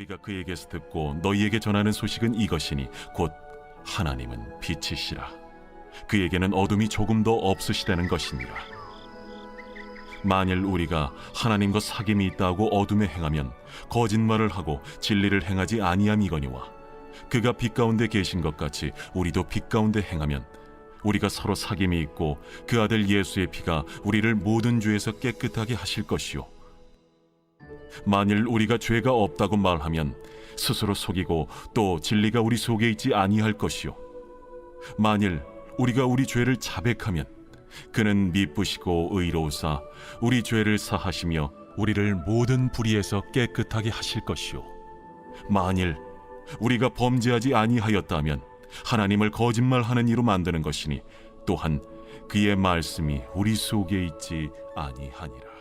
우리가 그에게서 듣고 너희에게 전하는 소식은 이것이니 곧 하나님은 빛이시라. 그에게는 어둠이 조금도 없으시다는 것이니라. 만일 우리가 하나님과 사귐이 있다고 어둠에 행하면 거짓말을 하고 진리를 행하지 아니함이거니와 그가 빛 가운데 계신 것 같이 우리도 빛 가운데 행하면 우리가 서로 사귐이 있고 그 아들 예수의 피가 우리를 모든 죄에서 깨끗하게 하실 것이요, 만일 우리가 죄가 없다고 말하면 스스로 속이고 또 진리가 우리 속에 있지 아니할 것이요, 만일 우리가 우리 죄를 자백하면 그는 미쁘시고 의로우사 우리 죄를 사하시며 우리를 모든 불의에서 깨끗하게 하실 것이요, 만일 우리가 범죄하지 아니하였다면 하나님을 거짓말하는 이로 만드는 것이니 또한 그의 말씀이 우리 속에 있지 아니하니라.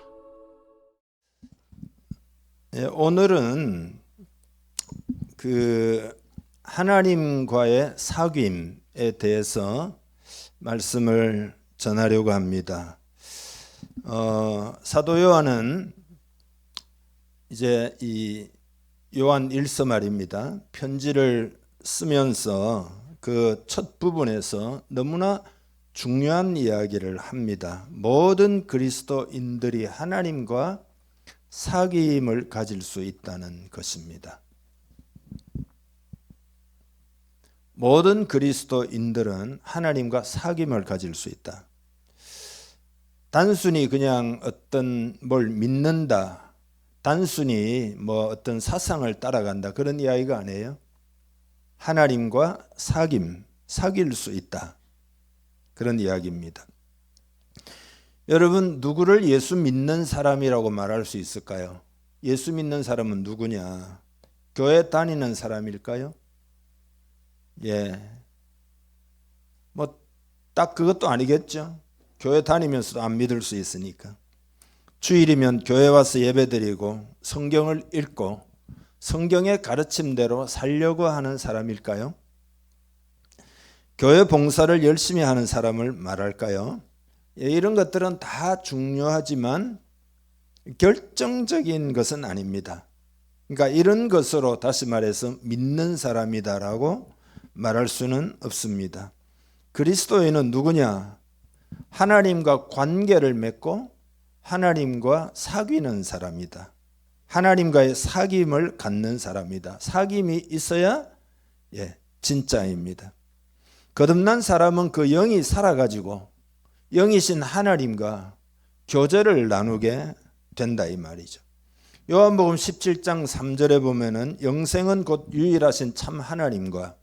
오늘은 그 하나님과의 사귐에 대해서 말씀을 전하려고 합니다. 사도 요한은 이제 이 요한 1서 말입니다. 편지를 쓰면서 그 첫 부분에서 너무나 중요한 이야기를 합니다. 모든 그리스도인들이 하나님과 사귐을 가질 수 있다는 것입니다. 모든 그리스도인들은 하나님과 사귐을 가질 수 있다. 단순히 그냥 어떤 뭘 믿는다, 단순히 뭐 어떤 사상을 따라간다, 그런 이야기가 아니에요. 하나님과 사귈 수 있다, 그런 이야기입니다. 여러분, 누구를 예수 믿는 사람이라고 말할 수 있을까요? 예수 믿는 사람은 누구냐? 교회 다니는 사람일까요? 뭐 딱 그것도 아니겠죠. 교회 다니면서도 안 믿을 수 있으니까. 주일이면 교회 와서 예배드리고 성경을 읽고 성경의 가르침대로 살려고 하는 사람일까요? 교회 봉사를 열심히 하는 사람을 말할까요? 이런 것들은 다 중요하지만 결정적인 것은 아닙니다. 그러니까 이런 것으로 다시 말해서 믿는 사람이다라고 말할 수는 없습니다. 그리스도인은 누구냐? 하나님과 관계를 맺고 하나님과 사귀는 사람이다. 하나님과의 사귐을 갖는 사람이다. 사귐이 있어야 진짜입니다. 거듭난 사람은 그 영이 살아가지고 영이신 하나님과 교제를 나누게 된다, 이 말이죠. 요한복음 17장 3절에 보면은 영생은 곧 유일하신 참 하나님과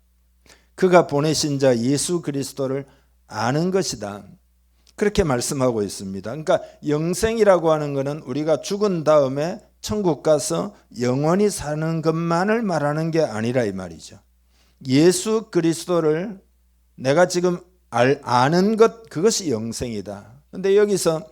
그가 보내신 자 예수 그리스도를 아는 것이다, 그렇게 말씀하고 있습니다. 그러니까 영생이라고 하는 것은 우리가 죽은 다음에 천국 가서 영원히 사는 것만을 말하는 게 아니라 이 말이죠. 예수 그리스도를 내가 지금 아는 것, 그것이 영생이다. 근데 여기서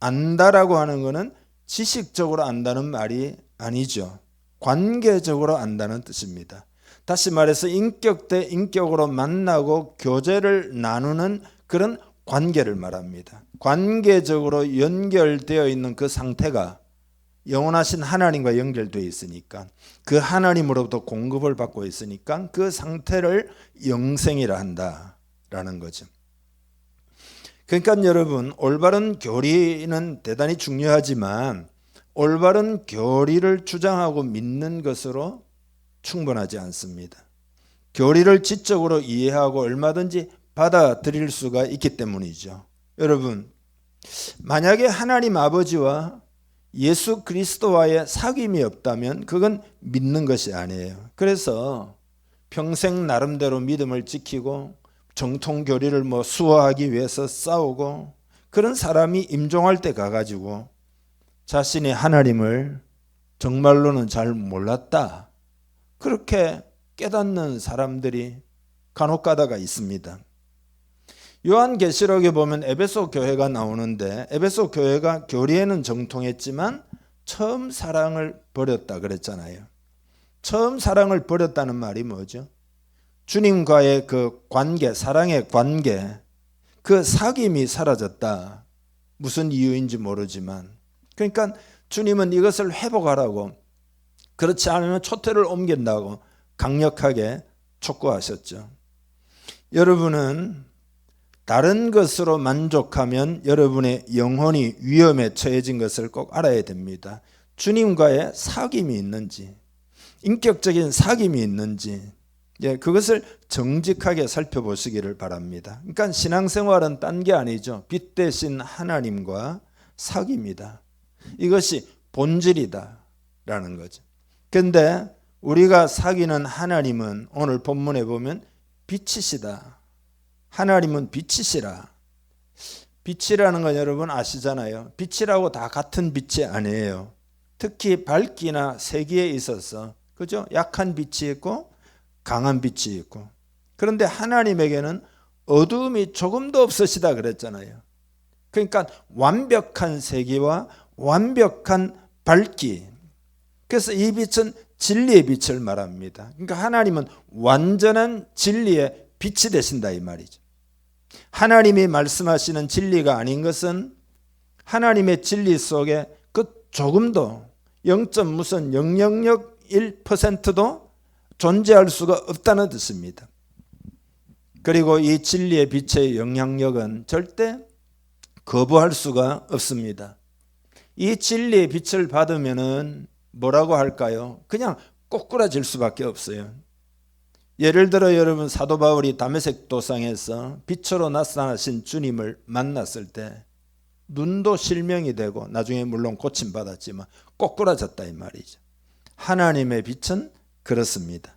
안다라고 하는 것은 지식적으로 안다는 말이 아니죠. 관계적으로 안다는 뜻입니다. 다시 말해서 인격 대 인격으로 만나고 교제를 나누는 그런 관계를 말합니다. 관계적으로 연결되어 있는 그 상태가 영원하신 하나님과 연결되어 있으니까, 그 하나님으로부터 공급을 받고 있으니까 그 상태를 영생이라 한다라는 거죠. 그러니까 여러분, 올바른 교리는 대단히 중요하지만 올바른 교리를 주장하고 믿는 것으로 충분하지 않습니다. 교리를 지적으로 이해하고 얼마든지 받아들일 수가 있기 때문이죠. 여러분, 만약에 하나님 아버지와 예수 그리스도와의 사귐이 없다면 그건 믿는 것이 아니에요. 그래서 평생 나름대로 믿음을 지키고 정통 교리를 수호하기 위해서 싸우고, 그런 사람이 임종할 때 가가지고 자신이 하나님을 정말로는 잘 몰랐다, 그렇게 깨닫는 사람들이 간혹 가다가 있습니다. 요한계시록에 보면 에베소 교회가 나오는데, 에베소 교회가 교리에는 정통했지만 처음 사랑을 버렸다 그랬잖아요. 처음 사랑을 버렸다는 말이 뭐죠? 주님과의 그 관계, 사랑의 관계, 그 사귐이 사라졌다. 무슨 이유인지 모르지만, 그러니까 주님은 이것을 회복하라고 그렇지 않으면 초대를 옮긴다고 강력하게 촉구하셨죠. 여러분은 다른 것으로 만족하면 여러분의 영혼이 위험에 처해진 것을 꼭 알아야 됩니다. 주님과의 사귐이 있는지, 인격적인 사귐이 있는지, 그것을 정직하게 살펴보시기를 바랍니다. 그러니까 신앙생활은 딴 게 아니죠. 빛 대신 하나님과 사귐이다. 이것이 본질이다라는 거죠. 그런데 우리가 사귀는 하나님은 오늘 본문에 보면 빛이시다. 하나님은 빛이시라. 빛이라는 건 여러분 아시잖아요. 빛이라고 다 같은 빛이 아니에요. 특히 밝기나 세기에 있어서 그죠? 약한 빛이 있고 강한 빛이 있고. 그런데 하나님에게는 어두움이 조금도 없으시다 그랬잖아요. 그러니까 완벽한 세기와 완벽한 밝기. 그래서 이 빛은 진리의 빛을 말합니다. 그러니까 하나님은 완전한 진리의 빛이 되신다 이 말이죠. 하나님이 말씀하시는 진리가 아닌 것은 하나님의 진리 속에 그 조금도 0.001%도 존재할 수가 없다는 뜻입니다. 그리고 이 진리의 빛의 영향력은 절대 거부할 수가 없습니다. 이 진리의 빛을 받으면은 뭐라고 할까요? 그냥 꼬꾸라질 수밖에 없어요. 예를 들어 여러분 사도 바울이 다메섹 도상에서 빛으로 나타나신 주님을 만났을 때 눈도 실명이 되고 나중에 물론 고침받았지만 꼬꾸라졌다 이 말이죠. 하나님의 빛은 그렇습니다.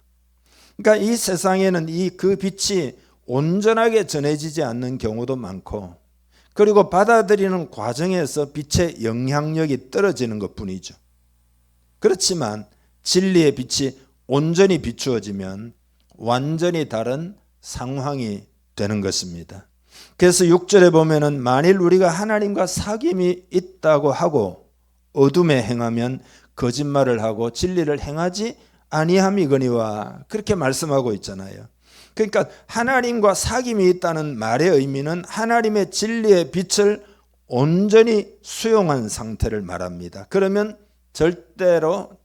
그러니까 이 세상에는 그 빛이 온전하게 전해지지 않는 경우도 많고 그리고 받아들이는 과정에서 빛의 영향력이 떨어지는 것뿐이죠. 그렇지만 진리의 빛이 온전히 비추어지면 완전히 다른 상황이 되는 것입니다. 그래서 6절에 보면은 만일 우리가 하나님과 사귐이 있다고 하고 어둠에 행하면 거짓말을 하고 진리를 행하지 아니함이거니와 그렇게 말씀하고 있잖아요. 그러니까 하나님과 사귐이 있다는 말의 의미는 하나님의 진리의 빛을 온전히 수용한 상태를 말합니다. 그러면 절대로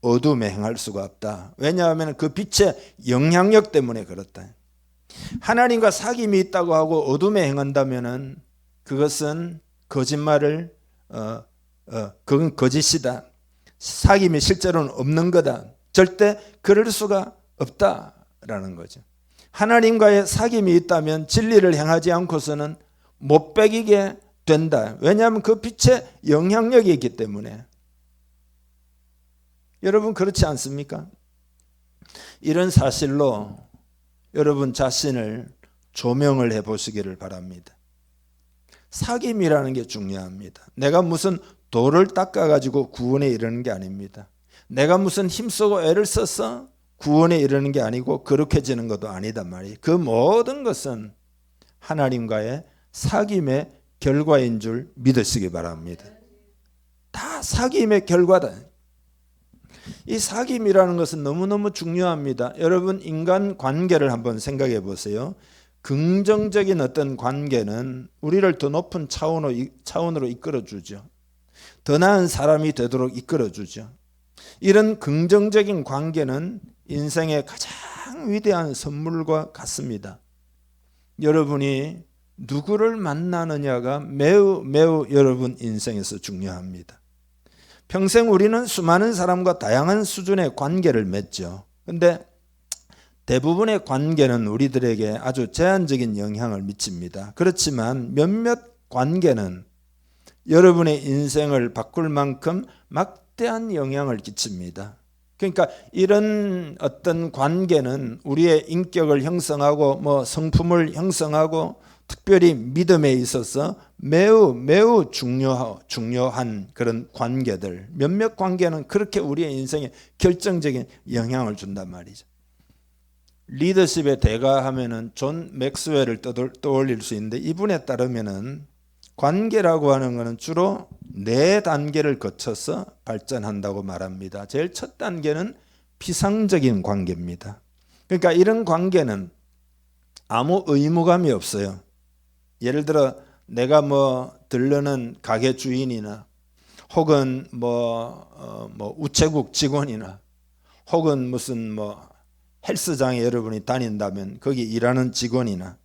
어둠에 행할 수가 없다. 왜냐하면 그 빛의 영향력 때문에 그렇다. 하나님과 사귐이 있다고 하고 어둠에 행한다면은 그것은 거짓말을 그건 거짓이다. 사귐이 실제로는 없는 거다. 절대 그럴 수가 없다라는 거죠. 하나님과의 사귐이 있다면 진리를 행하지 않고서는 못 배기게 된다. 왜냐하면 그 빛의 영향력이 있기 때문에. 여러분 그렇지 않습니까? 이런 사실로 여러분 자신을 조명을 해보시기를 바랍니다. 사귐이라는 게 중요합니다. 내가 무슨 돌을 닦아가지고 구원에 이르는 게 아닙니다. 내가 무슨 힘쓰고 애를 써서 구원에 이르는 게 아니고 거룩해지는 것도 아니다 말이에요. 그 모든 것은 하나님과의 사귐의 결과인 줄 믿으시기 바랍니다. 다 사귐의 결과다. 이 사귐이라는 것은 너무너무 중요합니다. 여러분 인간 관계를 한번 생각해 보세요. 긍정적인 어떤 관계는 우리를 더 높은 차원으로 이끌어주죠. 더 나은 사람이 되도록 이끌어주죠. 이런 긍정적인 관계는 인생의 가장 위대한 선물과 같습니다. 여러분이 누구를 만나느냐가 매우 여러분 인생에서 중요합니다. 평생 우리는 수많은 사람과 다양한 수준의 관계를 맺죠. 그런데 대부분의 관계는 우리들에게 아주 제한적인 영향을 미칩니다. 그렇지만 몇몇 관계는 여러분의 인생을 바꿀 만큼 막대한 영향을 끼칩니다. 그러니까 이런 어떤 관계는 우리의 인격을 형성하고 성품을 형성하고 특별히 믿음에 있어서 매우 중요한 그런 관계들, 몇몇 관계는 그렇게 우리의 인생에 결정적인 영향을 준단 말이죠. 리더십의 대가 하면은 존 맥스웰을 떠올릴 수 있는데 이분에 따르면은 관계라고 하는 것은 주로 4단계를 거쳐서 발전한다고 말합니다. 제일 첫 단계는 피상적인 관계입니다. 그러니까 이런 관계는 아무 의무감이 없어요. 예를 들어 내가 들르는 가게 주인이나 혹은 우체국 직원이나 혹은 무슨 헬스장에 여러분이 다닌다면 거기 일하는 직원이나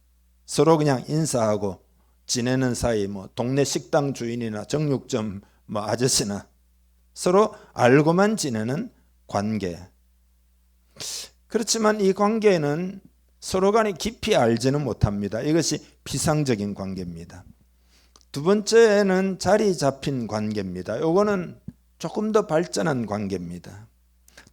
서로 그냥 인사하고 지내는 사이, 동네 식당 주인이나 정육점 아저씨나 서로 알고만 지내는 관계. 그렇지만 이 관계는 서로 간에 깊이 알지는 못합니다. 이것이 비상적인 관계입니다. 두 번째는 자리 잡힌 관계입니다. 이거는 조금 더 발전한 관계입니다.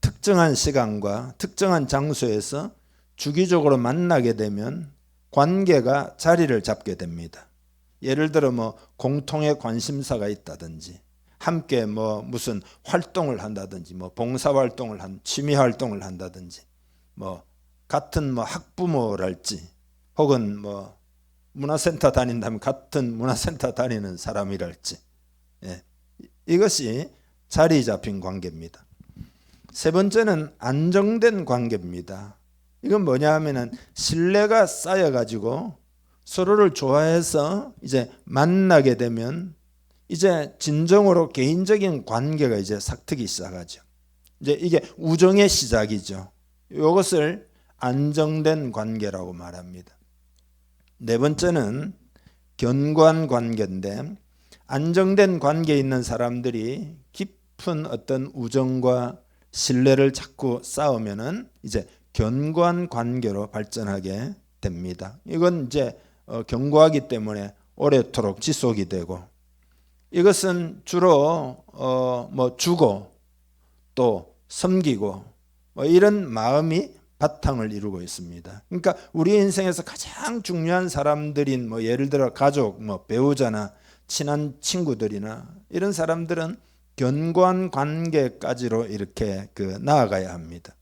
특정한 시간과 특정한 장소에서 주기적으로 만나게 되면 관계가 자리를 잡게 됩니다. 예를 들어 공통의 관심사가 있다든지 함께 무슨 활동을 한다든지 봉사활동을 취미활동을 한다든지 같은 학부모랄지 혹은 문화센터 다닌다면 같은 문화센터 다니는 사람이랄지, 이것이 자리 잡힌 관계입니다. 세 번째는 안정된 관계입니다. 이건 뭐냐 하면은 신뢰가 쌓여가지고 서로를 좋아해서 이제 만나게 되면 이제 진정으로 개인적인 관계가 이제 삭트기 시작하죠. 이제 이게 우정의 시작이죠. 이것을 안정된 관계라고 말합니다. 네 번째는 견고한 관계인데, 안정된 관계에 있는 사람들이 깊은 어떤 우정과 신뢰를 자꾸 쌓으면은 이제 견고한 관계로 발전하게 됩니다. 이건 이제 견고하기 때문에 오래도록 지속이 되고, 이것은 주로 주고 또 섬기고 이런 마음이 바탕을 이루고 있습니다. 그러니까 우리 인생에서 가장 중요한 사람들인 예를 들어 가족, 배우자나 친한 친구들이나 이런 사람들은 견고한 관계까지로 이렇게 나아가야 합니다.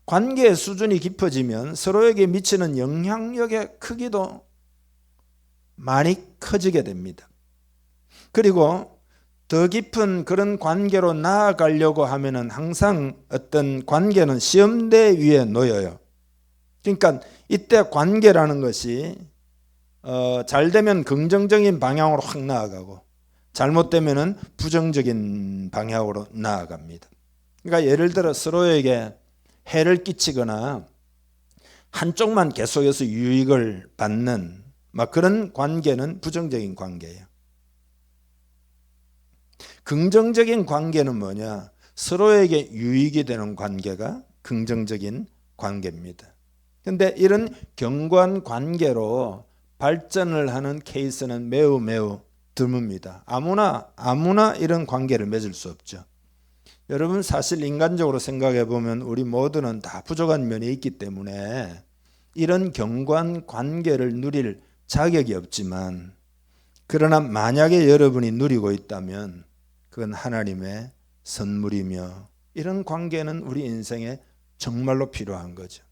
관계의 수준이 깊어지면 서로에게 미치는 영향력의 크기도 많이 커지게 됩니다. 그리고 더 깊은 그런 관계로 나아가려고 하면은 항상 어떤 관계는 시험대 위에 놓여요. 그러니까 이때 관계라는 것이 잘 되면 긍정적인 방향으로 확 나아가고 잘못되면은 부정적인 방향으로 나아갑니다. 그러니까 예를 들어 서로에게 해를 끼치거나 한쪽만 계속해서 유익을 받는 그런 관계는 부정적인 관계예요. 긍정적인 관계는 뭐냐? 서로에게 유익이 되는 관계가 긍정적인 관계입니다. 그런데 이런 견고한 관계로 발전을 하는 케이스는 매우 드뭅니다. 아무나 이런 관계를 맺을 수 없죠. 여러분, 사실 인간적으로 생각해 보면 우리 모두는 다 부족한 면이 있기 때문에 이런 견고한 관계를 누릴 자격이 없지만, 그러나 만약에 여러분이 누리고 있다면 그건 하나님의 선물이며 이런 관계는 우리 인생에 정말로 필요한 거죠.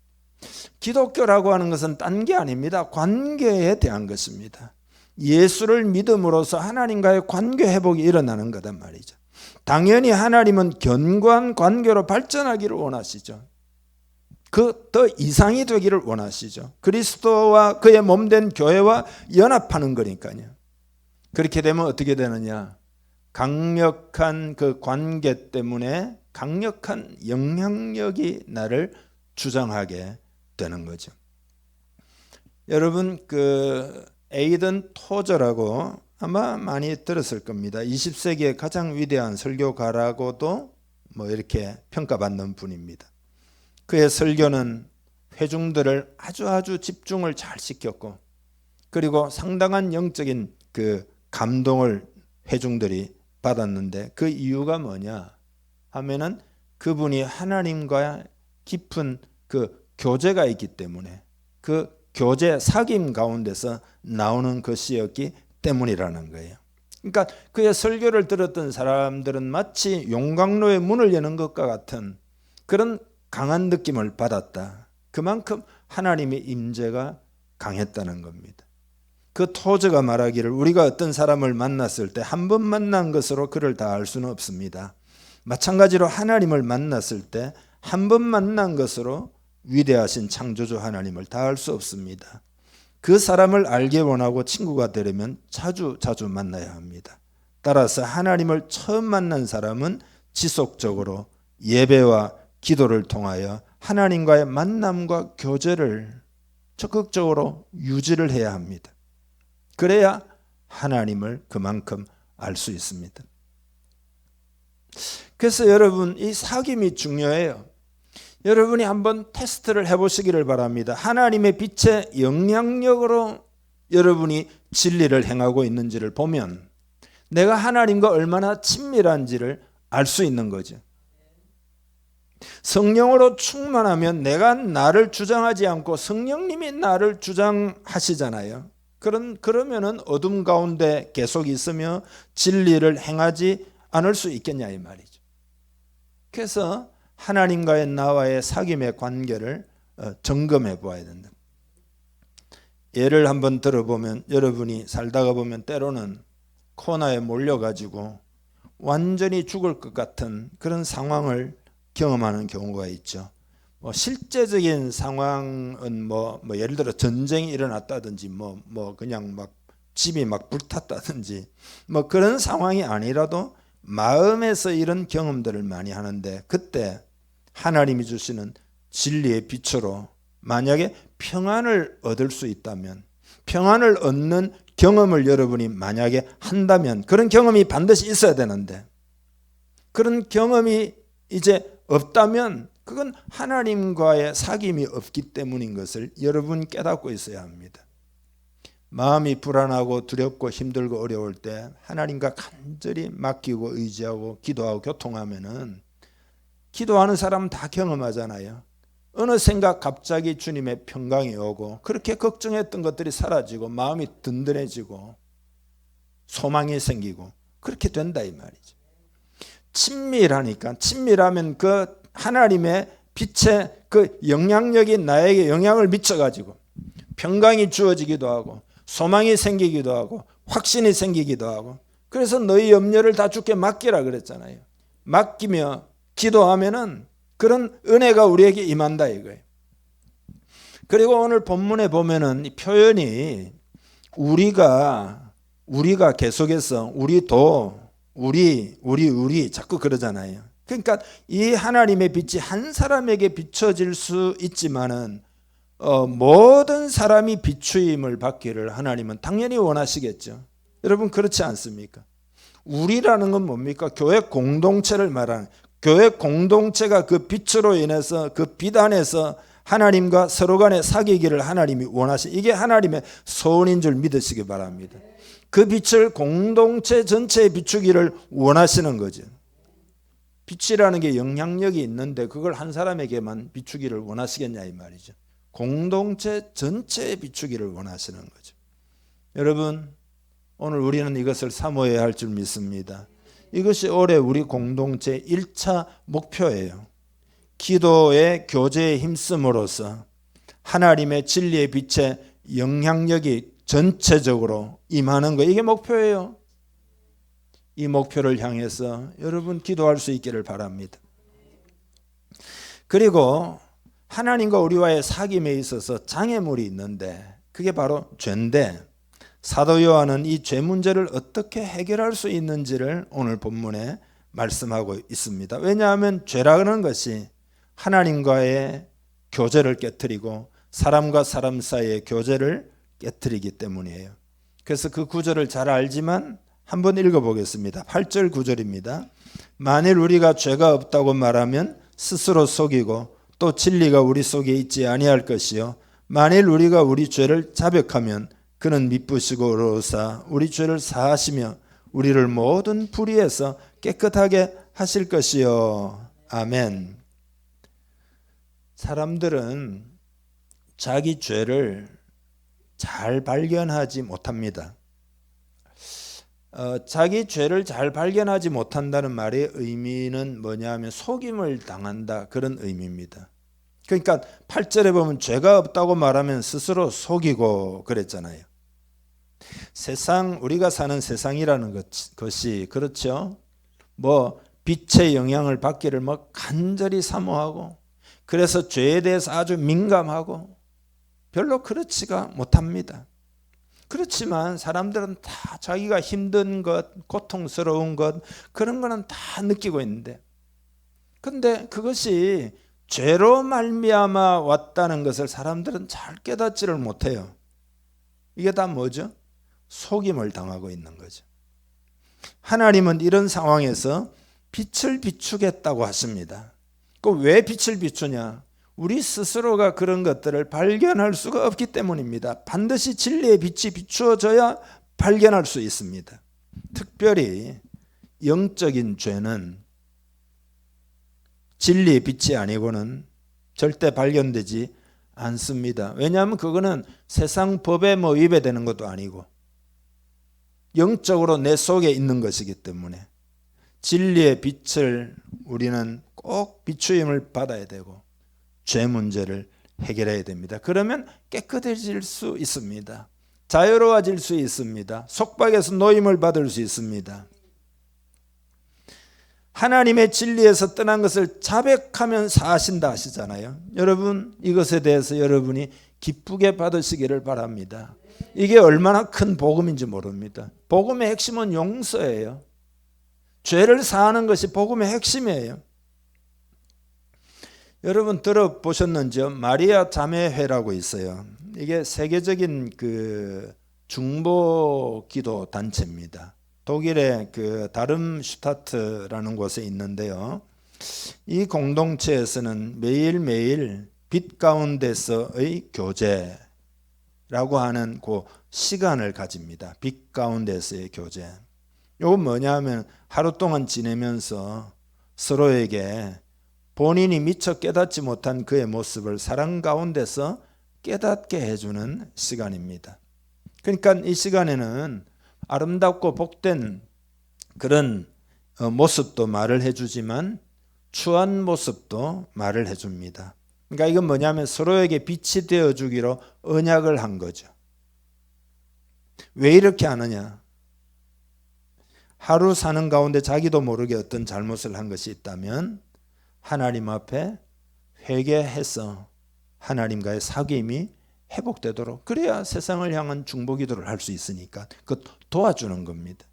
기독교라고 하는 것은 딴 게 아닙니다. 관계에 대한 것입니다. 예수를 믿음으로써 하나님과의 관계 회복이 일어나는 거단 말이죠. 당연히 하나님은 견고한 관계로 발전하기를 원하시죠. 그 더 이상이 되기를 원하시죠. 그리스도와 그의 몸된 교회와 연합하는 거니까요. 그렇게 되면 어떻게 되느냐? 강력한 그 관계 때문에 강력한 영향력이 나를 주장하게 되는 거죠. 여러분, 에이든 토저라고 아마 많이 들었을 겁니다. 20세기의 가장 위대한 설교가라고도 이렇게 평가받는 분입니다. 그의 설교는 회중들을 아주 집중을 잘 시켰고, 그리고 상당한 영적인 감동을 회중들이 받았는데, 그 이유가 뭐냐 하면은 그분이 하나님과 깊은 교제가 있기 때문에, 그 교제 사귐 가운데서 나오는 것이었기 때문이라는 거예요. 그러니까 그의 설교를 들었던 사람들은 마치 용광로의 문을 여는 것과 같은 그런 강한 느낌을 받았다. 그만큼 하나님의 임재가 강했다는 겁니다. 그 토저가 말하기를, 우리가 어떤 사람을 만났을 때 한 번 만난 것으로 그를 다 알 수는 없습니다. 마찬가지로 하나님을 만났을 때 한 번 만난 것으로 위대하신 창조주 하나님을 다 알 수 없습니다. 그 사람을 알게 원하고 친구가 되려면 자주 만나야 합니다. 따라서 하나님을 처음 만난 사람은 지속적으로 예배와 기도를 통하여 하나님과의 만남과 교제를 적극적으로 유지를 해야 합니다. 그래야 하나님을 그만큼 알 수 있습니다. 그래서 여러분, 이 사귐이 중요해요. 여러분이 한번 테스트를 해보시기를 바랍니다. 하나님의 빛의 영향력으로 여러분이 진리를 행하고 있는지를 보면 내가 하나님과 얼마나 친밀한지를 알 수 있는 거죠. 성령으로 충만하면 내가 나를 주장하지 않고 성령님이 나를 주장하시잖아요. 그러면은 어둠 가운데 계속 있으며 진리를 행하지 않을 수 있겠냐 이 말이죠. 그래서 하나님과의 나와의 사귐의 관계를 점검해 보아야 된다. 예를 한번 들어보면 여러분이 살다가 보면 때로는 코너에 몰려가지고 완전히 죽을 것 같은 그런 상황을 경험하는 경우가 있죠. 실제적인 상황은 뭐 예를 들어 전쟁이 일어났다든지 그냥 막 집이 막 불탔다든지 그런 상황이 아니라도 마음에서 이런 경험들을 많이 하는데 그때 하나님이 주시는 진리의 빛으로 만약에 평안을 얻을 수 있다면 평안을 얻는 경험을 여러분이 만약에 한다면 그런 경험이 반드시 있어야 되는데 그런 경험이 이제 없다면 그건 하나님과의 사귐이 없기 때문인 것을 여러분 깨닫고 있어야 합니다. 마음이 불안하고 두렵고 힘들고 어려울 때 하나님과 간절히 맡기고 의지하고 기도하고 교통하면은 기도하는 사람은 다 경험하잖아요. 어느 생각 갑자기 주님의 평강이 오고 그렇게 걱정했던 것들이 사라지고 마음이 든든해지고 소망이 생기고 그렇게 된다 이 말이죠. 친밀하면 그 하나님의 빛의 그 영향력이 나에게 영향을 미쳐가지고 평강이 주어지기도 하고 소망이 생기기도 하고 확신이 생기기도 하고 그래서 너희 염려를 다 주께 맡기라 그랬잖아요. 맡기며 기도하면은 그런 은혜가 우리에게 임한다 이거예요. 그리고 오늘 본문에 보면은 이 표현이 우리가 계속해서 우리 자꾸 그러잖아요. 그러니까 이 하나님의 빛이 한 사람에게 비춰질 수 있지만은 모든 사람이 비추임을 받기를 하나님은 당연히 원하시겠죠. 여러분 그렇지 않습니까? 우리라는 건 뭡니까? 교회 공동체를 말하는 교회 공동체가 그 빛으로 인해서 그 빛 안에서 하나님과 서로 간에 사귀기를 하나님이 이게 하나님의 소원인 줄 믿으시기 바랍니다. 그 빛을 공동체 전체에 비추기를 원하시는 거죠. 빛이라는 게 영향력이 있는데 그걸 한 사람에게만 비추기를 원하시겠냐 이 말이죠. 공동체 전체에 비추기를 원하시는 거죠. 여러분 오늘 우리는 이것을 사모해야 할 줄 믿습니다. 이것이 올해 우리 공동체 1차 목표예요. 기도의 교제에 힘쓰므로써 하나님의 진리의 빛에 영향력이 전체적으로 임하는 거 이게 목표예요. 이 목표를 향해서 여러분 기도할 수 있기를 바랍니다. 그리고 하나님과 우리와의 사귐에 있어서 장애물이 있는데 그게 바로 죄인데 사도 요한은 이 죄 문제를 어떻게 해결할 수 있는지를 오늘 본문에 말씀하고 있습니다. 왜냐하면 죄라는 것이 하나님과의 교제를 깨트리고 사람과 사람 사이의 교제를 깨트리기 때문이에요. 그래서 그 구절을 잘 알지만 한번 읽어보겠습니다. 8절 9절입니다. 만일 우리가 죄가 없다고 말하면 스스로 속이고 또 진리가 우리 속에 있지 아니할 것이요 만일 우리가 우리 죄를 자백하면 그는 미쁘시고 의로우사 우리 죄를 사하시며 우리를 모든 불의에서 깨끗하게 하실 것이요. 아멘. 사람들은 자기 죄를 잘 발견하지 못합니다. 자기 죄를 잘 발견하지 못한다는 말의 의미는 뭐냐면 속임을 당한다 그런 의미입니다. 그러니까 8절에 보면 죄가 없다고 말하면 스스로 속이고 그랬잖아요. 우리가 사는 세상이라는 것이 그렇죠. 빛의 영향을 받기를 간절히 사모하고 그래서 죄에 대해서 아주 민감하고 별로 그렇지가 못합니다. 그렇지만 사람들은 다 자기가 힘든 것, 고통스러운 것, 그런 거는 다 느끼고 있는데, 근데 그것이 죄로 말미암아 왔다는 것을 사람들은 잘 깨닫지를 못해요. 이게 다 뭐죠? 속임을 당하고 있는 거죠. 하나님은 이런 상황에서 빛을 비추겠다고 하십니다. 그 왜 빛을 비추냐? 우리 스스로가 그런 것들을 발견할 수가 없기 때문입니다. 반드시 진리의 빛이 비추어져야 발견할 수 있습니다. 특별히 영적인 죄는 진리의 빛이 아니고는 절대 발견되지 않습니다. 왜냐하면 그거는 세상 법에 위배되는 것도 아니고 영적으로 내 속에 있는 것이기 때문에 진리의 빛을 우리는 꼭 비추임을 받아야 되고 죄 문제를 해결해야 됩니다. 그러면 깨끗해질 수 있습니다. 자유로워질 수 있습니다. 속박에서 노임을 받을 수 있습니다. 하나님의 진리에서 떠난 것을 자백하면 사하신다 하시잖아요. 여러분, 이것에 대해서 여러분이 기쁘게 받으시기를 바랍니다. 이게 얼마나 큰 복음인지 모릅니다. 복음의 핵심은 용서예요. 죄를 사하는 것이 복음의 핵심이에요. 여러분 들어보셨는지요? 마리아 자매회라고 있어요. 이게 세계적인 그 중보 기도 단체입니다. 독일의 그 다름슈타트라는 곳에 있는데요. 이 공동체에서는 매일매일 빛 가운데서의 교제라고 하는 그 시간을 가집니다. 빛 가운데서의 교제. 이건 뭐냐면 하루 동안 지내면서 서로에게 본인이 미처 깨닫지 못한 그의 모습을 사랑 가운데서 깨닫게 해주는 시간입니다. 그러니까 이 시간에는 아름답고 복된 그런 모습도 말을 해주지만 추한 모습도 말을 해줍니다. 그러니까 이건 뭐냐면 서로에게 빛이 되어주기로 언약을 한 거죠. 왜 이렇게 하느냐? 하루 사는 가운데 자기도 모르게 어떤 잘못을 한 것이 있다면 하나님 앞에 회개해서 하나님과의 사귐이 회복되도록, 그래야 세상을 향한 중보기도를 할 수 있으니까 그 도와주는 겁니다.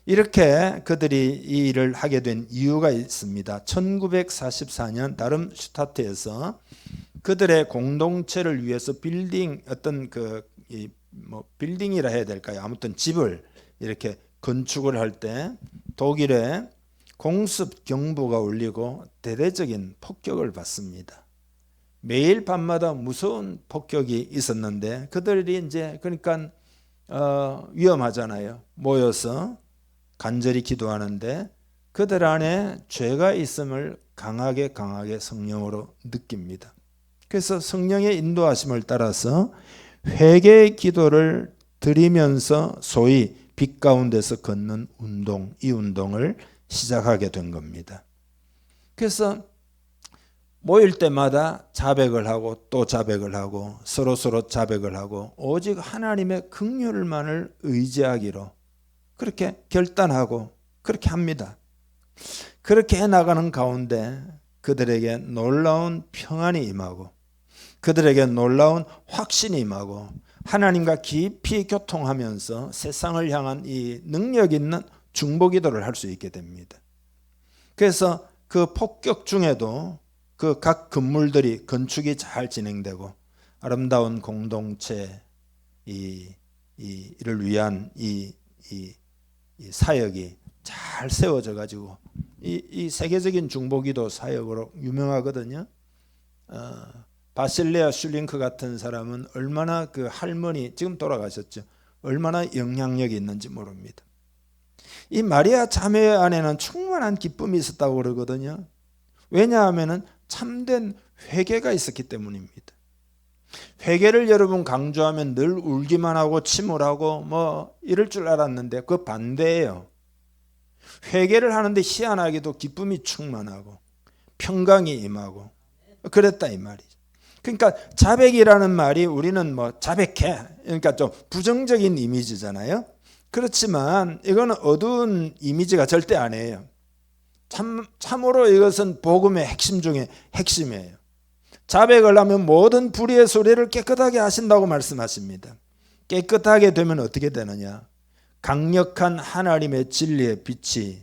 이렇게 그들이 이 일을 하게 된 이유가 있습니다. 1944년 다름슈타트에서 그들의 공동체를 위해서 어떤 빌딩이라 해야 될까요? 아무튼 집을 이렇게 건축을 할 때 독일의 공습 경보가 울리고 대대적인 폭격을 받습니다. 매일 밤마다 무서운 폭격이 있었는데 그들이 이제 그러니까 위험하잖아요. 모여서 간절히 기도하는데 그들 안에 죄가 있음을 강하게 성령으로 느낍니다. 그래서 성령의 인도하심을 따라서 회개의 기도를 드리면서 소위 빛 가운데서 걷는 운동, 이 운동을 시작하게 된 겁니다. 그래서 모일 때마다 자백을 하고 또 자백을 하고 서로 자백을 하고 오직 하나님의 긍휼만을 의지하기로 그렇게 결단하고 그렇게 합니다. 그렇게 해나가는 가운데 그들에게 놀라운 평안이 임하고 그들에게 놀라운 확신이 임하고 하나님과 깊이 교통하면서 세상을 향한 이 능력 있는 중보기도를 할 수 있게 됩니다. 그래서 그 폭격 중에도 그 각 건물들이 건축이 잘 진행되고 아름다운 공동체 이를 위한 이 사역이 잘 세워져 가지고 이 세계적인 중보기도 사역으로 유명하거든요. 바실레아 슐링크 같은 사람은 얼마나 그 할머니 지금 돌아가셨죠. 얼마나 영향력이 있는지 모릅니다. 이 마리아 자매 안에는 충만한 기쁨이 있었다고 그러거든요. 왜냐하면 참된 회개가 있었기 때문입니다. 회개를 여러분 강조하면 늘 울기만 하고 침울하고 뭐 이럴 줄 알았는데 그 반대예요. 회개를 하는데 희한하게도 기쁨이 충만하고 평강이 임하고 그랬다 이 말이죠. 그러니까 자백이라는 말이 우리는 뭐 자백해, 그러니까 좀 부정적인 이미지잖아요. 그렇지만 이거는 어두운 이미지가 절대 아니에요. 참으로 이것은 복음의 핵심 중에 핵심이에요. 자백을 하면 모든 불의의 소리를 깨끗하게 하신다고 말씀하십니다. 깨끗하게 되면 어떻게 되느냐? 강력한 하나님의 진리의 빛이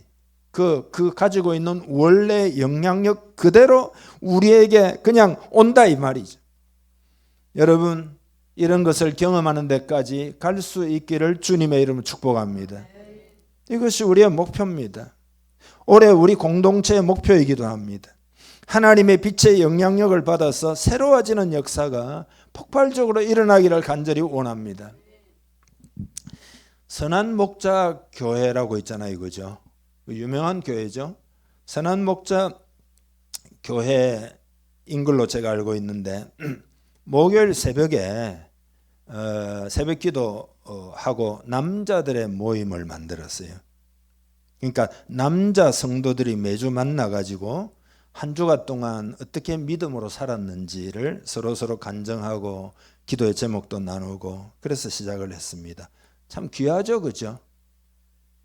그 가지고 있는 원래 영향력 그대로 우리에게 그냥 온다 이 말이죠. 여러분, 이런 것을 경험하는 데까지 갈 수 있기를 주님의 이름으로 축복합니다. 이것이 우리의 목표입니다. 올해 우리 공동체의 목표이기도 합니다. 하나님의 빛의 영향력을 받아서 새로워지는 역사가 폭발적으로 일어나기를 간절히 원합니다. 선한 목자 교회라고 있잖아요, 그죠? 유명한 교회죠. 선한 목자 교회인 걸로 제가 알고 있는데 목요일 새벽에 새벽 기도하고 남자들의 모임을 만들었어요. 그러니까 남자 성도들이 매주 만나가지고 한 주간 동안 어떻게 믿음으로 살았는지를 서로 간증하고 기도의 제목도 나누고 그래서 시작을 했습니다. 참 귀하죠, 그죠?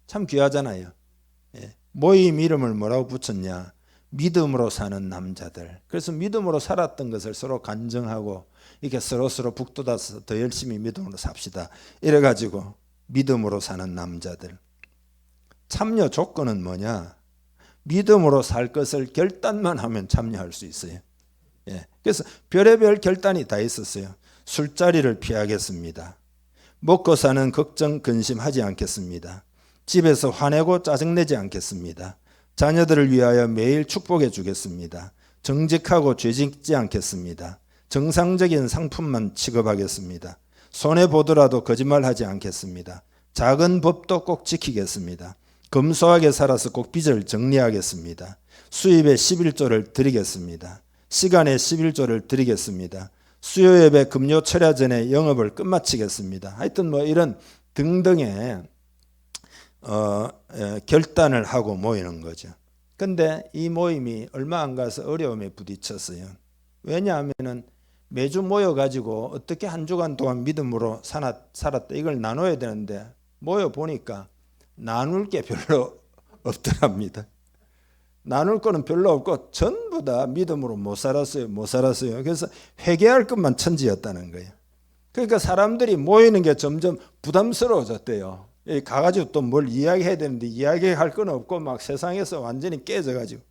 참 귀하잖아요. 예. 모임 이름을 뭐라고 붙였냐? 믿음으로 사는 남자들. 그래서 믿음으로 살았던 것을 서로 간증하고 이렇게 서로 북돋아서 더 열심히 믿음으로 삽시다. 이래가지고 믿음으로 사는 남자들. 참여 조건은 뭐냐? 믿음으로 살 것을 결단만 하면 참여할 수 있어요. 예. 그래서 별의별 결단이 다 있었어요. 술자리를 피하겠습니다. 먹고 사는 걱정 근심하지 않겠습니다. 집에서 화내고 짜증내지 않겠습니다. 자녀들을 위하여 매일 축복해 주겠습니다. 정직하고 죄짓지 않겠습니다. 정상적인 상품만 취급하겠습니다. 손해보더라도 거짓말하지 않겠습니다. 작은 법도 꼭 지키겠습니다. 검소하게 살아서 꼭 빚을 정리하겠습니다. 수입의 11조를 드리겠습니다. 시간의 11조를 드리겠습니다. 수요 예배 금요 철야 전에 영업을 끝마치겠습니다. 하여튼 뭐 이런 등등의 결단을 하고 모이는 거죠. 근데 이 모임이 얼마 안 가서 어려움에 부딪혔어요. 왜냐하면은 매주 모여가지고 어떻게 한 주간 동안 믿음으로 살았다 이걸 나눠야 되는데 모여 보니까 나눌 게 별로 없더랍니다. 나눌 거는 별로 없고 전부 다 믿음으로 못 살았어요. 그래서 회개할 것만 천지였다는 거예요. 그러니까 사람들이 모이는 게 점점 부담스러워졌대요. 가가지고 또 뭘 이야기해야 되는데 이야기할 건 없고 막 세상에서 완전히 깨져가지고.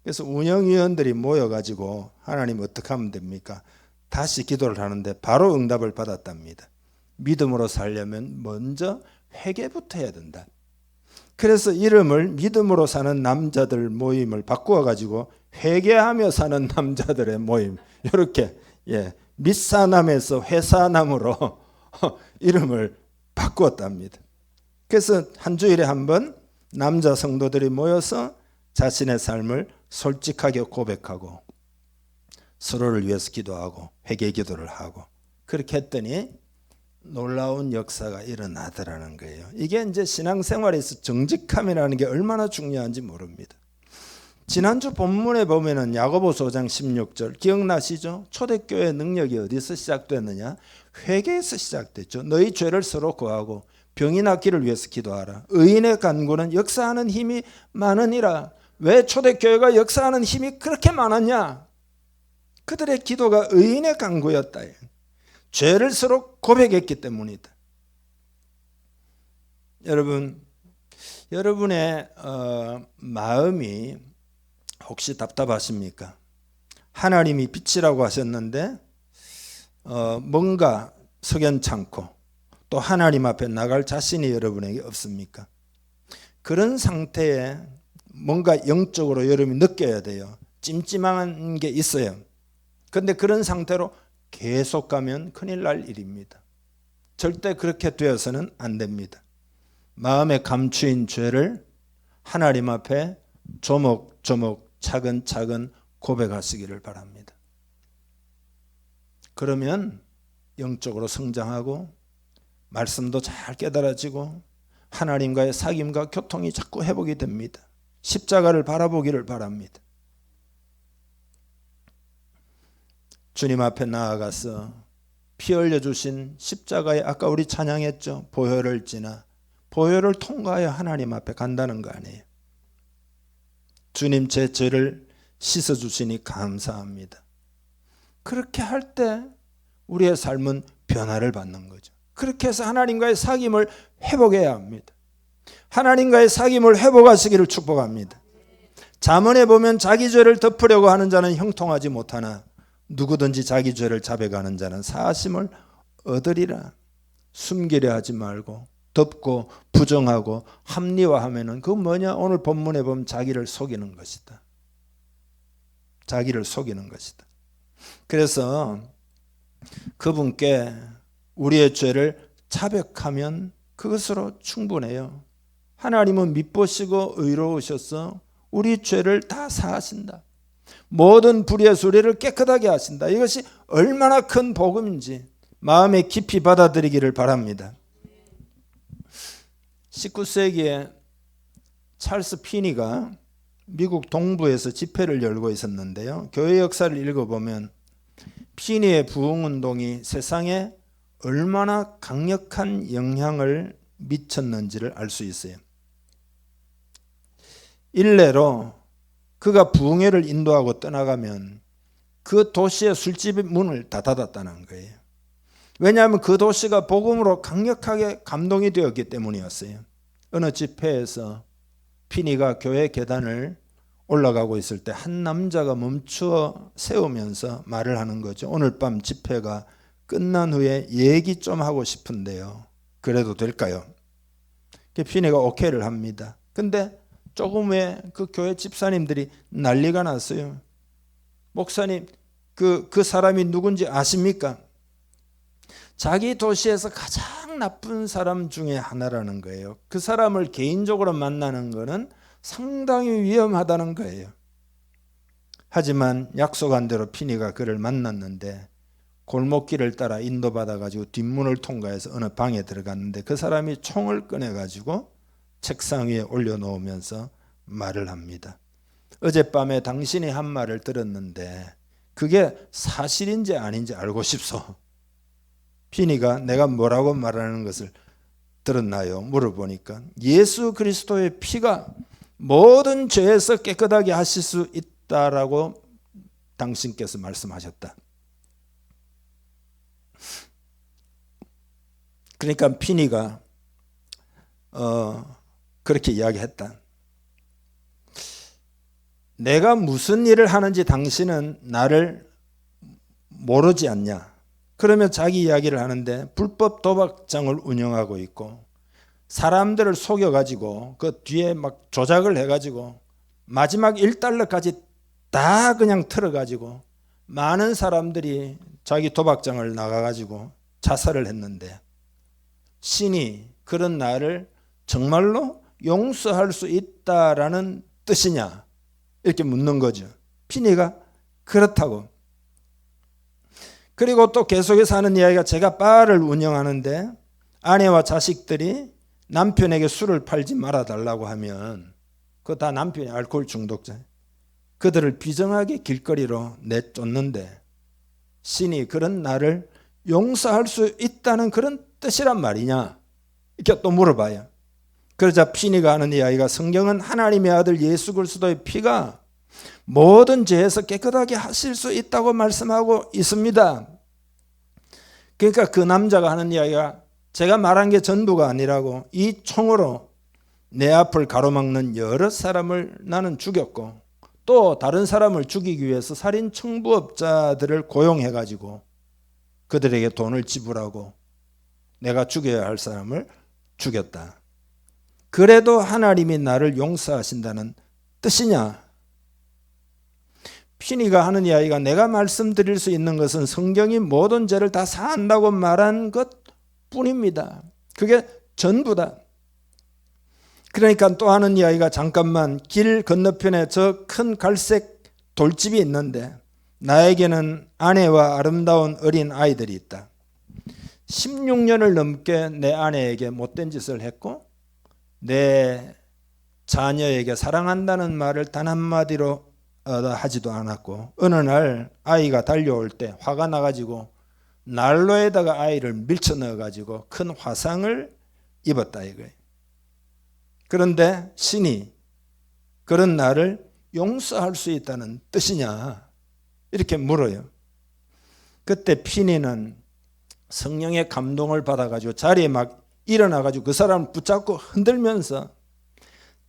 그래서 운영위원들이 모여가지고 하나님 어떻게 하면 됩니까? 다시 기도를 하는데 바로 응답을 받았답니다. 믿음으로 살려면 먼저 회개부터 해야 된다. 그래서 이름을 믿음으로 사는 남자들 모임을 바꾸어가지고 회개하며 사는 남자들의 모임 이렇게 밑사남에서 회사남으로 이름을 바꾸었답니다. 그래서 한 주일에 한 번 남자 성도들이 모여서 자신의 삶을 솔직하게 고백하고 서로를 위해서 기도하고 회개 기도를 하고 그렇게 했더니 놀라운 역사가 일어나더라는 거예요. 이게 이제 신앙생활에서 정직함이라는 게 얼마나 중요한지 모릅니다. 지난주 본문에 보면은 야고보서 5장 16절 기억나시죠? 초대교회 능력이 어디서 시작됐느냐? 회개에서 시작됐죠. 너희 죄를 서로 고하고 병이 낫기를 위해서 기도하라. 의인의 간구는 역사하는 힘이 많으니라. 왜 초대교회가 역사하는 힘이 그렇게 많았냐? 그들의 기도가 의인의 간구였다. 죄를 서로 고백했기 때문이다. 여러분, 여러분의 마음이 혹시 답답하십니까? 하나님이 빛이라고 하셨는데 뭔가 석연찮고 또 하나님 앞에 나갈 자신이 여러분에게 없습니까? 그런 상태에 뭔가 영적으로 여러분이 느껴야 돼요. 찜찜한 게 있어요. 그런데 그런 상태로 계속 가면 큰일 날 일입니다. 절대 그렇게 되어서는 안 됩니다. 마음에 감추인 죄를 하나님 앞에 조목조목 차근차근 고백하시기를 바랍니다. 그러면 영적으로 성장하고 말씀도 잘 깨달아지고 하나님과의 사귐과 교통이 자꾸 회복이 됩니다. 십자가를 바라보기를 바랍니다. 주님 앞에 나아가서 피 흘려주신 십자가에 아까 우리 찬양했죠. 보혈을 지나 보혈을 통과하여 하나님 앞에 간다는 거 아니에요. 주님 제 죄를 씻어주시니 감사합니다. 그렇게 할 때 우리의 삶은 변화를 받는 거죠. 그렇게 해서 하나님과의 사귐을 회복해야 합니다. 하나님과의 사귐을 회복하시기를 축복합니다. 잠언에 보면 자기 죄를 덮으려고 하는 자는 형통하지 못하나 누구든지 자기 죄를 자백하는 자는 사하심을 얻으리라. 숨기려 하지 말고 덮고 부정하고 합리화하면은 그 뭐냐? 오늘 본문에 보면 자기를 속이는 것이다. 자기를 속이는 것이다. 그래서 그분께 우리의 죄를 자백하면 그것으로 충분해요. 하나님은 미쁘시고 의로우셔서 우리 죄를 다 사하신다. 모든 불의의 수리를 깨끗하게 하신다. 이것이 얼마나 큰 복음인지 마음에 깊이 받아들이기를 바랍니다. 19세기에 찰스 피니가 미국 동부에서 집회를 열고 있었는데요. 교회 역사를 읽어보면 피니의 부흥운동이 세상에 얼마나 강력한 영향을 미쳤는지를 알 수 있어요. 일례로 그가 부흥회를 인도하고 떠나가면 그 도시의 술집의 문을 다 닫았다는 거예요. 왜냐하면 그 도시가 복음으로 강력하게 감동이 되었기 때문이었어요. 어느 집회에서 피니가 교회 계단을 올라가고 있을 때 한 남자가 멈추어 세우면서 말을 하는 거죠. 오늘 밤 집회가 끝난 후에 얘기 좀 하고 싶은데요. 그래도 될까요? 피니가 오케이를 합니다. 근데 조금 후에 그 교회 집사님들이 난리가 났어요. 목사님, 그 사람이 누군지 아십니까? 자기 도시에서 가장 나쁜 사람 중에 하나라는 거예요. 그 사람을 개인적으로 만나는 것은 상당히 위험하다는 거예요. 하지만 약속한 대로 피니가 그를 만났는데 골목길을 따라 인도받아가지고 뒷문을 통과해서 어느 방에 들어갔는데 그 사람이 총을 꺼내가지고 책상 위에 올려놓으면서 말을 합니다. 어젯밤에 당신이 한 말을 들었는데 그게 사실인지 아닌지 알고 싶소. 피니가 내가 뭐라고 말하는 것을 들었나요? 물어보니까 예수 그리스도의 피가 모든 죄에서 깨끗하게 하실 수 있다라고 당신께서 말씀하셨다. 그러니까 피니가 그렇게 이야기했다. 내가 무슨 일을 하는지 당신은 나를 모르지 않냐? 그러면 자기 이야기를 하는데 불법 도박장을 운영하고 있고 사람들을 속여가지고 그 뒤에 막 조작을 해가지고 마지막 1달러까지 다 그냥 틀어가지고 많은 사람들이 자기 도박장을 나가가지고 자살을 했는데 신이 그런 나를 정말로 용서할 수 있다라는 뜻이냐? 이렇게 묻는 거죠. 피니가 그렇다고. 그리고 또 계속해서 하는 이야기가 제가 바를 운영하는데 아내와 자식들이 남편에게 술을 팔지 말아달라고 하면 그거 다 남편이 알코올 중독자. 그들을 비정하게 길거리로 내쫓는데 신이 그런 나를 용서할 수 있다는 그런 뜻이란 말이냐? 이렇게 또 물어봐요. 그러자 피니가 하는 이야기가 성경은 하나님의 아들 예수 그리스도의 피가 모든 죄에서 깨끗하게 하실 수 있다고 말씀하고 있습니다. 그러니까 그 남자가 하는 이야기가 제가 말한 게 전부가 아니라고 이 총으로 내 앞을 가로막는 여러 사람을 나는 죽였고 또 다른 사람을 죽이기 위해서 살인 청부업자들을 고용해가지고 그들에게 돈을 지불하고 내가 죽여야 할 사람을 죽였다. 그래도 하나님이 나를 용서하신다는 뜻이냐? 피니가 하는 이야기가 내가 말씀드릴 수 있는 것은 성경이 모든 죄를 다 사한다고 말한 것 뿐입니다. 그게 전부다. 그러니까 또 하는 이야기가 잠깐만 길 건너편에 저 큰 갈색 돌집이 있는데 나에게는 아내와 아름다운 어린 아이들이 있다. 16년을 넘게 내 아내에게 못된 짓을 했고 내 자녀에게 사랑한다는 말을 단 한마디로 하지도 않았고 어느 날 아이가 달려올 때 화가 나가지고 난로에다가 아이를 밀쳐 넣어가지고 큰 화상을 입었다 이거예요. 그런데 신이 그런 나를 용서할 수 있다는 뜻이냐 이렇게 물어요. 그때 피니는 성령의 감동을 받아가지고 자리에 막 일어나가지고 그 사람을 붙잡고 흔들면서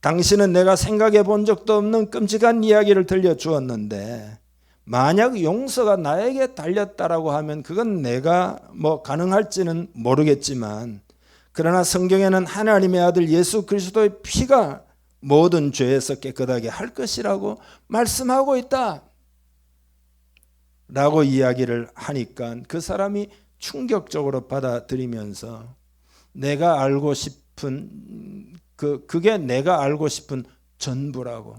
당신은 내가 생각해 본 적도 없는 끔찍한 이야기를 들려주었는데 만약 용서가 나에게 달렸다라고 하면 그건 내가 뭐 가능할지는 모르겠지만 그러나 성경에는 하나님의 아들 예수 그리스도의 피가 모든 죄에서 깨끗하게 할 것이라고 말씀하고 있다 라고 이야기를 하니까 그 사람이 충격적으로 받아들이면서 내가 알고 싶은 그게 내가 알고 싶은 전부라고.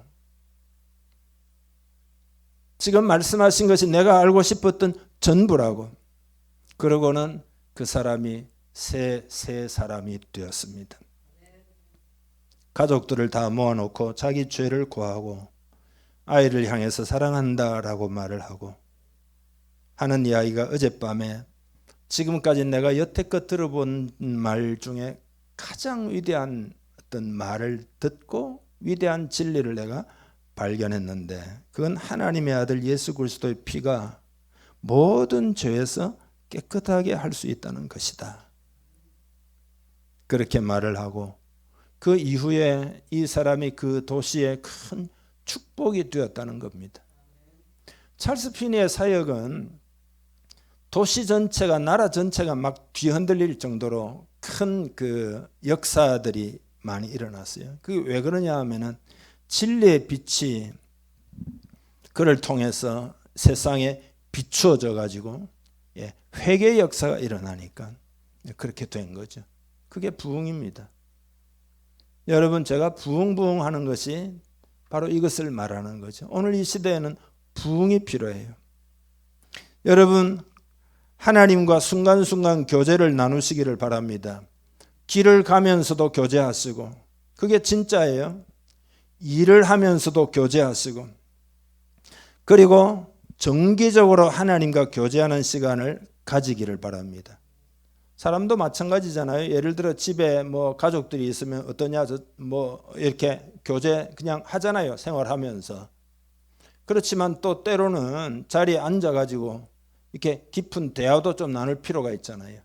지금 말씀하신 것이 내가 알고 싶었던 전부라고. 그러고는 그 사람이 새 사람이 되었습니다. 가족들을 다 모아놓고 자기 죄를 고하고 아이를 향해서 사랑한다라고 말을 하고 하는 이야기가 어젯밤에 지금까지 내가 여태껏 들어본 말 중에 가장 위대한 어떤 말을 듣고 위대한 진리를 내가 발견했는데 그건 하나님의 아들 예수 그리스도의 피가 모든 죄에서 깨끗하게 할 수 있다는 것이다. 그렇게 말을 하고 그 이후에 이 사람이 그 도시의 큰 축복이 되었다는 겁니다. 찰스 피니의 사역은 도시 전체가 나라 전체가 막 뒤흔들릴 정도로 큰 그 역사들이 많이 일어났어요. 그게 왜 그러냐 하면은 진리의 빛이 그를 통해서 세상에 비추어져 가지고 회개의 역사가 일어나니까 그렇게 된 거죠. 그게 부흥입니다. 여러분 제가 부흥하는 것이 바로 이것을 말하는 거죠. 오늘 이 시대에는 부흥이 필요해요. 여러분 하나님과 순간순간 교제를 나누시기를 바랍니다. 길을 가면서도 교제하시고 그게 진짜예요. 일을 하면서도 교제하시고 그리고 정기적으로 하나님과 교제하는 시간을 가지기를 바랍니다. 사람도 마찬가지잖아요. 예를 들어 집에 뭐 가족들이 있으면 어떠냐 뭐 이렇게 교제 그냥 하잖아요. 생활하면서. 그렇지만 또 때로는 자리에 앉아가지고 이렇게 깊은 대화도 좀 나눌 필요가 있잖아요.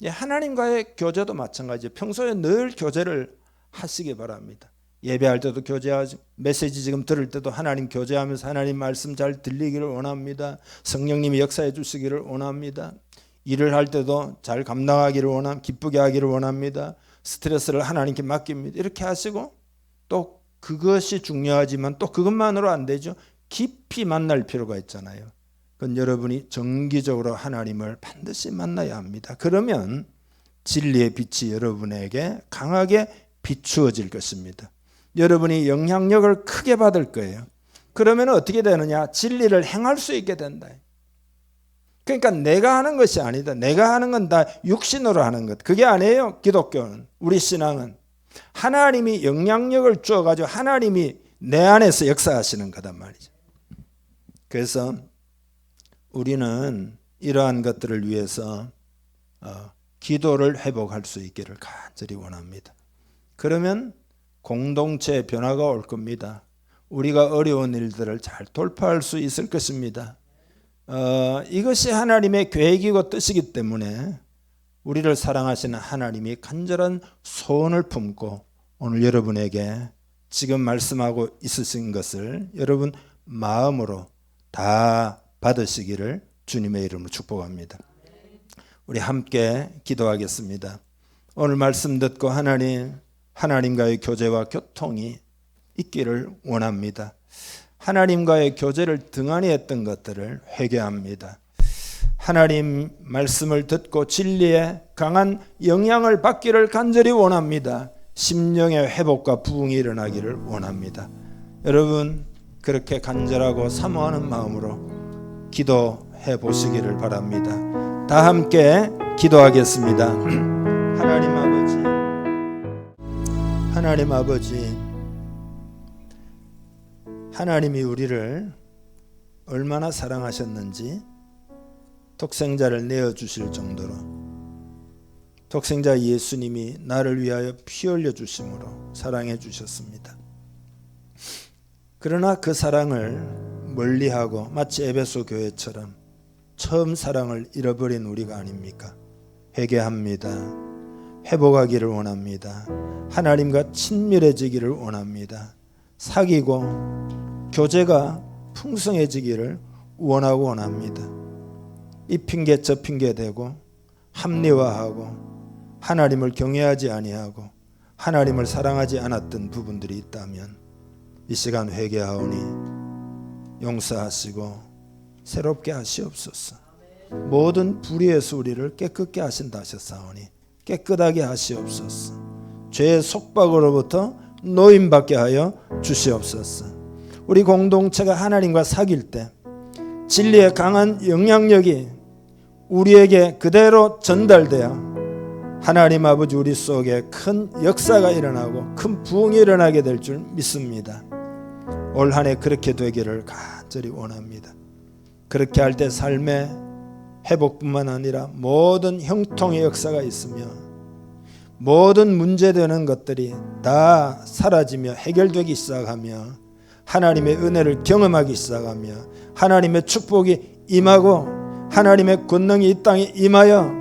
하나님과의 교제도 마찬가지예요. 평소에 늘 교제를 하시기 바랍니다. 예배할 때도 교제하죠. 메시지 지금 들을 때도 하나님 교제하면서 하나님 말씀 잘 들리기를 원합니다. 성령님이 역사해 주시기를 원합니다. 일을 할 때도 잘 감당하기를 원합니다. 기쁘게 하기를 원합니다. 스트레스를 하나님께 맡깁니다. 이렇게 하시고 또 그것이 중요하지만 또 그것만으로 안 되죠. 깊이 만날 필요가 있잖아요. 그건 여러분이 정기적으로 하나님을 반드시 만나야 합니다. 그러면 진리의 빛이 여러분에게 강하게 비추어질 것입니다. 여러분이 영향력을 크게 받을 거예요. 그러면 어떻게 되느냐? 진리를 행할 수 있게 된다. 그러니까 내가 하는 것이 아니다. 내가 하는 건 다 육신으로 하는 것. 그게 아니에요. 기독교는. 우리 신앙은 하나님이 영향력을 주어가지고 하나님이 내 안에서 역사하시는 거단 말이죠. 그래서 우리는 이러한 것들을 위해서 기도를 회복할 수 있기를 간절히 원합니다. 그러면 공동체의 변화가 올 겁니다. 우리가 어려운 일들을 잘 돌파할 수 있을 것입니다. 이것이 하나님의 계획이고 뜻이기 때문에 우리를 사랑하시는 하나님이 간절한 소원을 품고 오늘 여러분에게 지금 말씀하고 있으신 것을 여러분 마음으로 다 받으시기를 주님의 이름으로 축복합니다. 우리 함께 기도하겠습니다. 오늘 말씀 듣고 하나님과의 교제와 교통이 있기를 원합니다. 하나님과의 교제를 등한히 했던 것들을 회개합니다. 하나님 말씀을 듣고 진리에 강한 영향을 받기를 간절히 원합니다. 심령의 회복과 부흥이 일어나기를 원합니다. 여러분 그렇게 간절하고 사모하는 마음으로 기도해 보시기를 바랍니다. 다 함께 기도하겠습니다. 하나님 아버지, 하나님이 우리를 얼마나 사랑하셨는지 독생자를 내어주실 정도로 독생자 예수님이 나를 위하여 피 흘려 주심으로 사랑해 주셨습니다. 그러나 그 사랑을 멀리하고 마치 에베소 교회처럼 처음 사랑을 잃어버린 우리가 아닙니까? 회개합니다. 회복하기를 원합니다. 하나님과 친밀해지기를 원합니다. 사귀고 교제가 풍성해지기를 원하고 원합니다. 이 핑계 저 핑계 대고 합리화하고 하나님을 경외하지 아니하고 하나님을 사랑하지 않았던 부분들이 있다면 이 시간 회개하오니 용서하시고 새롭게 하시옵소서. 모든 불의에서 우리를 깨끗게 하신다 하셨사오니 깨끗하게 하시옵소서. 죄의 속박으로부터 노임받게 하여 주시옵소서. 우리 공동체가 하나님과 사귈 때 진리의 강한 영향력이 우리에게 그대로 전달되어 하나님 아버지 우리 속에 큰 역사가 일어나고 큰 부흥이 일어나게 될 줄 믿습니다. 올 한 해 그렇게 되기를 간절히 원합니다. 그렇게 할 때 삶의 회복뿐만 아니라 모든 형통의 역사가 있으며 모든 문제되는 것들이 다 사라지며 해결되기 시작하며 하나님의 은혜를 경험하기 시작하며 하나님의 축복이 임하고 하나님의 권능이 이 땅에 임하여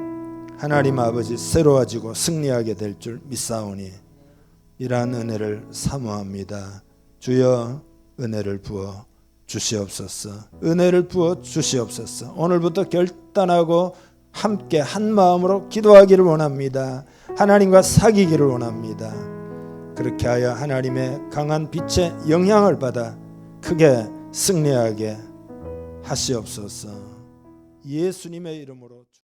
하나님 아버지 새로워지고 승리하게 될 줄 믿사오니 이러한 은혜를 사모합니다. 주여 은혜를 부어 주시옵소서. 은혜를 부어 주시옵소서. 오늘부터 결단하고 함께 한 마음으로 기도하기를 원합니다. 하나님과 사귀기를 원합니다. 그렇게 하여 하나님의 강한 빛의 영향을 받아 크게 승리하게 하시옵소서. 예수님의 이름으로